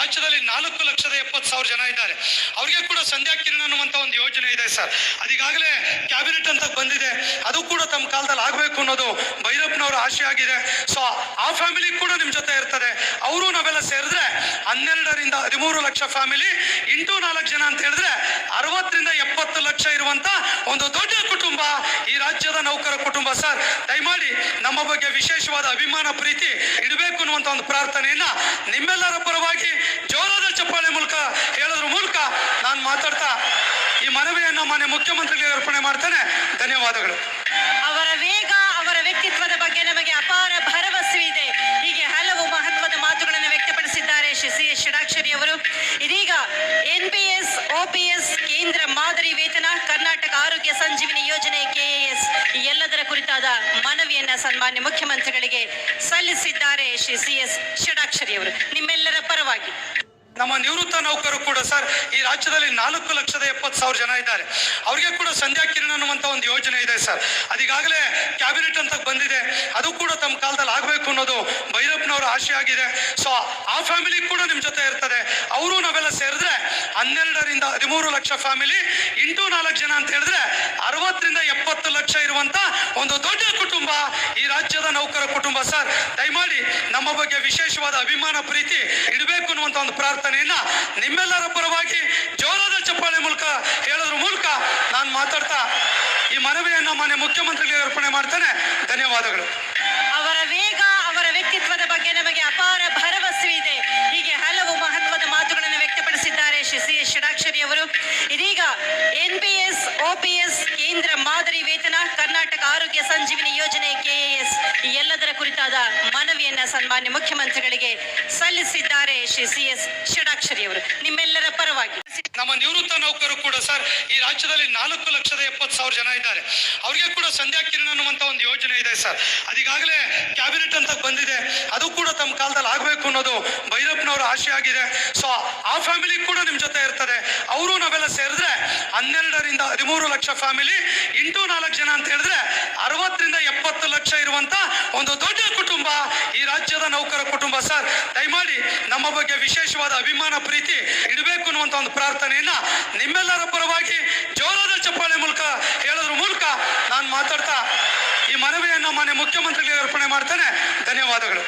ರಾಜ್ಯದಲ್ಲಿ 4,70,000 ಜನ ಇದ್ದಾರೆ. ಅವರಿಗೆ ಕೂಡ ಸಂಧ್ಯಾ ಕಿರಣ ಅನ್ನುವಂತ ಒಂದು ಯೋಜನೆ ಇದೆ ಸರ್. ಅದೀಗಾಗಲೇ ಕ್ಯಾಬಿನೆಟ್ ಅಂತ ಬಂದಿದೆ. ಅದು ಕೂಡ ತಮ್ಮ ಕಾಲದಲ್ಲಿ ಆಗಬೇಕು ಅನ್ನೋದು ಭೈರಪ್ಪನವರ ಆಶೆ ಆಗಿದೆ. ಸೊ ಆ ಫ್ಯಾಮಿಲಿ ಕೂಡ ನಿಮ್ಮ ಜೊತೆ ಇರ್ತದೆ. ಅವರು ನಾವೆಲ್ಲ ಸೇರಿದ್ರೆ 12 ರಿಂದ 13 ಲಕ್ಷ ಫ್ಯಾಮಿಲಿ ಇಂಟು 4 ಜನ ಅಂತ ಹೇಳಿದ್ರೆ 60 ರಿಂದ 70 ಲಕ್ಷ ಇರುವಂತ ಒಂದು ದೊಡ್ಡ ಕುಟುಂಬ ಈ ರಾಜ್ಯದ ನೌಕರ ಕುಟುಂಬ ಸರ್. ದಯಮಾಡಿ ನಮ್ಮ ಬಗ್ಗೆ ವಿಶೇಷವಾದ ಅಭಿಮಾನ ಪ್ರೀತಿ ಇಡಬೇಕು ಅನ್ನುವಂತ ಒಂದು ಪ್ರಾರ್ಥನೆಯನ್ನ ನಿಮ್ಮೆಲ್ಲರ ಪರವಾಗಿ ಜೋರಾದ ಚಪ್ಪಾಳೆ ಮೂಲಕ ಹೇಳೋದ್ರ ಮೂಲಕ ನಾನು ಮಾತಾಡ್ತಾ ಈ ಮನವಿಯನ್ನು ಮಾನ್ಯ ಮುಖ್ಯಮಂತ್ರಿಗಳಿಗೆ ಅರ್ಪಣೆ ಮಾಡ್ತೇನೆ. ಧನ್ಯವಾದಗಳು. ಅವರ ವೇಗ, ಅವರ ವ್ಯಕ್ತಿತ್ವದ ಬಗ್ಗೆ ನಮಗೆ ಅಪಾರ ಭರವಸೆ ಇದೆ. ಹೀಗೆ ಹಲವು ಮಹತ್ವದ ಮಾತುಗಳನ್ನು ವ್ಯಕ್ತಪಡಿಸಿದ್ದಾರೆ ಶ್ರೀ ಸಿ.ಎಸ್. ಷಡಾಕ್ಷರಿ ಅವರು. ಇದೀಗ NPS, OPS, ಕೇಂದ್ರ ಮಾದರಿ ವೇತನ, ಕರ್ನಾಟಕ ಆರೋಗ್ಯ ಸಂಜೀವಿನಿ ಯೋಜನೆ KAS ಈ ಎಲ್ಲದರ ಕುರಿತಾದ ಮನವಿಯನ್ನ ಸನ್ಮಾನ್ಯ ಮುಖ್ಯಮಂತ್ರಿಗಳಿಗೆ ಸಲ್ಲಿಸಿದ್ದಾರೆ ಶ್ರೀ ಸಿ.ಎಸ್. ಷಡಾಕ್ಷರಿ ಅವರು. ನಿಮ್ಮೆಲ್ಲರ ಪರವಾಗಿ ನಮ್ಮ ನಿವೃತ್ತ ನೌಕರು ಕೂಡ ಸರ್ ಈ ರಾಜ್ಯದಲ್ಲಿ 4,70,000 ಜನ ಇದ್ದಾರೆ. ಅವರಿಗೆ ಕೂಡ ಸಂಧ್ಯಾ ಕಿರಣ ಅನ್ನುವಂತ ಒಂದು ಯೋಜನೆ ಇದೆ ಸರ್. ಅದೀಗಾಗಲೇ ಕ್ಯಾಬಿನೆಟ್ ಅಂತ ಬಂದಿದೆ. ಅದು ಕೂಡ ತಮ್ಮ ಕಾಲದಲ್ಲಿ ಆಗಬೇಕು ಅನ್ನೋದು ಭೈರಪ್ಪನವರ ಆಶೆ ಆಗಿದೆ. ಸೊ ಆ ಫ್ಯಾಮಿಲಿ ಕೂಡ ನಿಮ್ಮ ಜೊತೆ ಇರ್ತದೆ. ಅವರು ನಾವೆಲ್ಲ ಸೇರಿದ್ರೆ 12 ರಿಂದ 13 ಲಕ್ಷ ಫ್ಯಾಮಿಲಿ ಇಂಟು 4 ಜನ ಅಂತ ಹೇಳಿದ್ರೆ 60 ರಿಂದ 70 ಲಕ್ಷ ಇರುವಂತ ಒಂದು ದೊಡ್ಡ ಕುಟುಂಬ ಈ ರಾಜ್ಯದ ನೌಕರ ಕುಟುಂಬ ಸರ್. ದಯಮಾಡಿ ನಮ್ಮ ಬಗ್ಗೆ ವಿಶೇಷವಾದ ಅಭಿಮಾನ ಪ್ರೀತಿ ಇಡಬೇಕು ಅನ್ನುವಂತ ಒಂದು ಪ್ರಾರ್ಥನೆಯನ್ನ ನಿಮ್ಮೆಲ್ಲರ ಪರವಾಗಿ ಜೋರಾದ ಚಪ್ಪಾಳೆ ಮೂಲಕ ಹೇಳೋದ್ರ ಮೂಲಕ ನಾನು ಮಾತಾಡ್ತಾ ಈ ಮನವಿಯನ್ನ ಮಾನ್ಯ ಮುಖ್ಯಮಂತ್ರಿಗಳಿಗೆ ಅರ್ಪಣೆ ಮಾಡ್ತೇನೆ. ಧನ್ಯವಾದಗಳು. ಅವರ ವೇಗ, ಅವರ ವ್ಯಕ್ತಿತ್ವದ ಬಗ್ಗೆ ನಮಗೆ ಅಪಾರ ಭರವಸೆ ಇದೆ. ಹೀಗೆ ಹಲವು ಮಹತ್ವದ ಮಾತುಗಳನ್ನು ವ್ಯಕ್ತಪಡಿಸಿದ್ದಾರೆ ಶ್ರೀ ಸಿ.ಎಸ್. ಷಡಾಕ್ಷರಿ ಅವರು. ಇದೀಗ NPS, OPS, ಕೇಂದ್ರ ಮಾದರಿ ವೇತನ, ಕರ್ನಾಟಕ ಆರೋಗ್ಯ ಸಂಜೀವಿನಿ ಯೋಜನೆ KAS ಈ ಎಲ್ಲದರ ಕುರಿತಾದ ಮನವಿಯನ್ನ ಸನ್ಮಾನ್ಯ ಮುಖ್ಯಮಂತ್ರಿಗಳಿಗೆ ಸಲ್ಲಿಸಿದ್ದಾರೆ ಶ್ರೀ ಸಿ.ಎಸ್. ಷಡಾಕ್ಷರಿ ಅವರು. ನಿಮ್ಮೆಲ್ಲರ ಪರವಾಗಿ ನಮ್ಮ ನಿವೃತ್ತ ನೌಕರು ಕೂಡ ಸರ್ ಈ ರಾಜ್ಯದಲ್ಲಿ 4,70,000 ಜನ ಇದ್ದಾರೆ. ಅವರಿಗೆ ಕೂಡ ಸಂಧ್ಯಾ ಕಿರಣ ಅನ್ನುವಂತ ಒಂದು ಯೋಜನೆ ಇದೆ ಸರ್. ಅದೀಗಾಗಲೇ ಕ್ಯಾಬಿನೆಟ್ ಅಂತ ಬಂದಿದೆ. ಅದು ಕೂಡ ತಮ್ಮ ಕಾಲದಲ್ಲಿ ಆಗಬೇಕು ಅನ್ನೋದು ಭೈರಪ್ಪನವರ ಆಶೆ ಆಗಿದೆ. ಸೊ ಆ ಫ್ಯಾಮಿಲಿ ಕೂಡ ನಿಮ್ಮ ಜೊತೆ ಇರ್ತದೆ. ಅವರು ನಾವೆಲ್ಲ ಸೇರಿದ್ರೆ 12 ರಿಂದ 13 ಲಕ್ಷ ಫ್ಯಾಮಿಲಿ ಇಂಟು 4 ಜನ ಅಂತ ಹೇಳಿದ್ರೆ 60 ರಿಂದ 70 ಲಕ್ಷ ಇರುವಂತ ಒಂದು ದೊಡ್ಡ ಕುಟುಂಬ ಈ ರಾಜ್ಯದ ನೌಕರ ಕುಟುಂಬ ಸರ್. ದಯಮಾಡಿ ನಮ್ಮ ಬಗ್ಗೆ ವಿಶೇಷವಾದ ಅಭಿಮಾನ ಪ್ರೀತಿ ಇಡಬೇಕು ಅನ್ನುವಂತ ಒಂದು ಪ್ರಾರ್ಥನೆಯನ್ನ ನಿಮ್ಮೆಲ್ಲರ ಪರವಾಗಿ ಜೋರಾದ ಚಪ್ಪಾಳೆ ಮೂಲಕ ಹೇಳೋದ್ರ ಮೂಲಕ ನಾನು ಮಾತಾಡ್ತಾ ಈ ಮನವಿಯನ್ನ ಮಾನ್ಯ ಮುಖ್ಯಮಂತ್ರಿಗಳಿಗೆ ಅರ್ಪಣೆ ಮಾಡ್ತೇನೆ. ಧನ್ಯವಾದಗಳು.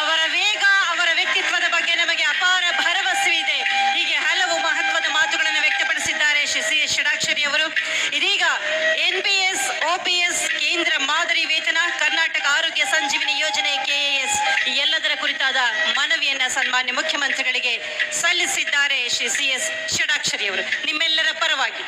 ಅವರ ವೇಗ, ಅವರ ವ್ಯಕ್ತಿತ್ವದ ಬಗ್ಗೆ ನಮಗೆ ಅಪಾರ ಭರವಸೆ ಇದೆ. ಹೀಗೆ ಹಲವು ಮಹತ್ವದ ಮಾತುಗಳನ್ನು ವ್ಯಕ್ತಪಡಿಸಿದ್ದಾರೆ ಶ್ರೀ ಸಿ.ಎಸ್. ಷಡಾಕ್ಷರಿ ಅವರು. ಇದೀಗ NPS, OPS, ಕೇಂದ್ರ ಮಾದರಿ ವೇತನ, ಕರ್ನಾಟಕ ಆರೋಗ್ಯ ಸಂಜೀವಿನಿ ಯೋಜನೆ KAS ಈ ಎಲ್ಲದರ ಕುರಿತಾದ ಮನವಿಯನ್ನ. ಮನವಿಯನ್ನ ಮಾನ್ಯ ಮುಖ್ಯಮಂತ್ರಿಗಳಿಗೆ ಅರ್ಪಣೆ ಮಾಡ್ತೇನೆ. ಧನ್ಯವಾದಗಳು. ಸನ್ಮಾನ್ಯ ಮುಖ್ಯಮಂತ್ರಿಗಳಿಗೆ ಸಲ್ಲಿಸಿದ್ದಾರೆ ಶ್ರೀ ಸಿ.ಎಸ್. ಷಡಾಕ್ಷರಿ ಅವರು. ನಿಮ್ಮೆಲ್ಲರ ಪರವಾಗಿ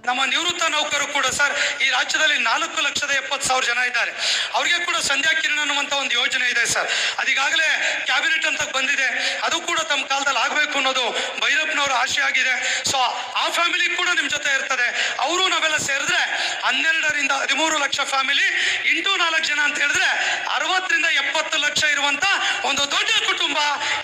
ನಮ್ಮ ನಿವೃತ್ತ ನೌಕರು ಕೂಡ ಸರ್ ಈ ರಾಜ್ಯದಲ್ಲಿ 4,70,000 ಜನ ಇದ್ದಾರೆ. ಅವರಿಗೆ ಕೂಡ ಸಂಧ್ಯಾ ಕಿರಣ ಅನ್ನುವಂತ ಒಂದು ಯೋಜನೆ ಇದೆ ಸರ್. ಅದೀಗಾಗಲೇ ಕ್ಯಾಬಿನೆಟ್ ಅಂತ ಬಂದಿದೆ. ಅದು ಕೂಡ ತಮ್ಮ ಕಾಲದಲ್ಲಿ ಆಗಬೇಕು ಅನ್ನೋದು ಭೈರಪ್ಪನವರ ಆಶೆ ಆಗಿದೆ. ಸೊ ಆ ಫ್ಯಾಮಿಲಿ ಕೂಡ ನಿಮ್ಮ ಜೊತೆ ಇರ್ತದೆ. ಅವರು ನಾವೆಲ್ಲ ಸೇರಿದ್ರೆ 12 ರಿಂದ 13 ಲಕ್ಷ ಫ್ಯಾಮಿಲಿ ಇಂಟು 4 ಜನ ಅಂತ ಹೇಳಿದ್ರೆ 60 ರಿಂದ 70 ಲಕ್ಷ ಇರುವಂತ ಒಂದು ದೊಡ್ಡ ಕುಟುಂಬ ಈ ರಾಜ್ಯದ ನೌಕರ ಕುಟುಂಬ ಸರ್. ದಯಮಾಡಿ ನಮ್ಮ ಬಗ್ಗೆ ವಿಶೇಷವಾದ ಅಭಿಮಾನ ಪ್ರೀತಿ ಇಡಬೇಕು ಅನ್ನುವಂತ ಒಂದು ಪ್ರಾರ್ಥನೆಯನ್ನ ನಿಮ್ಮೆಲ್ಲರ ಪರವಾಗಿ ನಿಮ್ಮೆಲ್ಲರ ಪರವಾಗಿ ನಮ್ಮ ನಿವೃತ್ತ ನೌಕರು ಕೂಡ ಸರ್ ಈ ರಾಜ್ಯದಲ್ಲಿ 4,70,000 ಜನ ಇದ್ದಾರೆ. ಅವರಿಗೆ ಕೂಡ ಸಂಧ್ಯಾ ಕಿರಣ ಅನ್ನುವಂತ ಒಂದು ಯೋಜನೆ ಇದೆ ಸರ್. ಅದೀಗಾಗಲೇ ಕ್ಯಾಬಿನೆಟ್ ಅಂತ ಬಂದಿದೆ. ಅದು ಕೂಡ ತಮ್ಮ ಕಾಲದಲ್ಲಿ ಆಗಬೇಕು ಅನ್ನೋದು ಭೈರಪ್ಪನವರ ಆಶೆ ಆಗಿದೆ. ಸೊ ಆ ಫ್ಯಾಮಿಲಿ ಕೂಡ ನಿಮ್ಮ ಜೊತೆ ಇರ್ತದೆ. ಅವರು ನಾವೆಲ್ಲ ಸೇರಿದ್ರೆ 12 ರಿಂದ 13 ಲಕ್ಷ ಫ್ಯಾಮಿಲಿ ಇಂಟು 4 ಜನ ಅಂತ ಹೇಳಿದ್ರೆ 60 ರಿಂದ 70 ಲಕ್ಷ ಇರುವಂತ ಒಂದು ದೊಡ್ಡ ಕುಟುಂಬ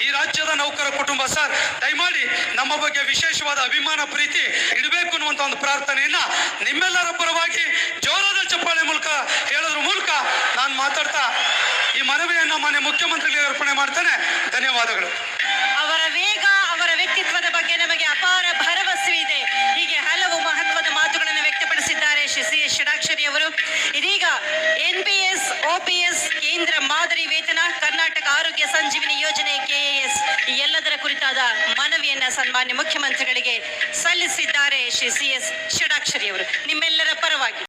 ಈ ರಾಜ್ಯದ ನೌಕರ ಕುಟುಂಬ ಸರ್. ದಯಮಾಡಿ ನಮ್ಮ ಬಗ್ಗೆ ವಿಶೇಷವಾದ ಅಭಿಮಾನ ಪ್ರೀತಿ ಇಡಬೇಕು ಅನ್ನುವಂತ ಒಂದು ಪ್ರಾರ್ಥನೆಯನ್ನ ನಿಮ್ಮೆಲ್ಲರ ಪರವಾಗಿ ಜೋರಾದ ಚಪ್ಪಾಳೆ ಮೂಲಕ ಹೇಳೋದ್ರ ಮೂಲಕ ನಾನು ಮಾತಾಡ್ತಾ ಈ ಮನವಿಯನ್ನ ಮಾನ್ಯ ಮುಖ್ಯಮಂತ್ರಿಗಳಿಗೆ ಅರ್ಪಣೆ ಮಾಡ್ತೇನೆ. ಧನ್ಯವಾದಗಳು. ಅವರ ವೇಗ, ಅವರ ವ್ಯಕ್ತಿತ್ವದ ಬಗ್ಗೆ ನಮಗೆ ಅಪಾರ ಭರವಸೆ ಇದೆ. ಹೀಗೆ ಹಲವು ಮಹತ್ವದ ಮಾತುಗಳನ್ನು ವ್ಯಕ್ತಪಡಿಸಿದ್ದಾರೆ ಶ್ರೀ ಸಿ.ಎಸ್. ಷಡಾಕ್ಷರಿ ಅವರು. ಇದೀಗ NPS, OPS, ಕೇಂದ್ರ ಮಾದರಿ ವೇತನ, ಕರ್ನಾಟಕ ಆರೋಗ್ಯ ಸಂಜೀವಿನಿ ಯೋಜನೆ KAS ಈ ಎಲ್ಲದರ ಕುರಿತಾದ ಮನವಿಯನ್ನ ಸನ್ಮಾನ್ಯ ಮುಖ್ಯಮಂತ್ರಿಗಳಿಗೆ ಸಲ್ಲಿಸಿದ್ದಾರೆ ಶ್ರೀ ಸಿ.ಎಸ್. ಷಡಾಕ್ಷರಿ ಅವರು. ನಿಮ್ಮೆಲ್ಲರ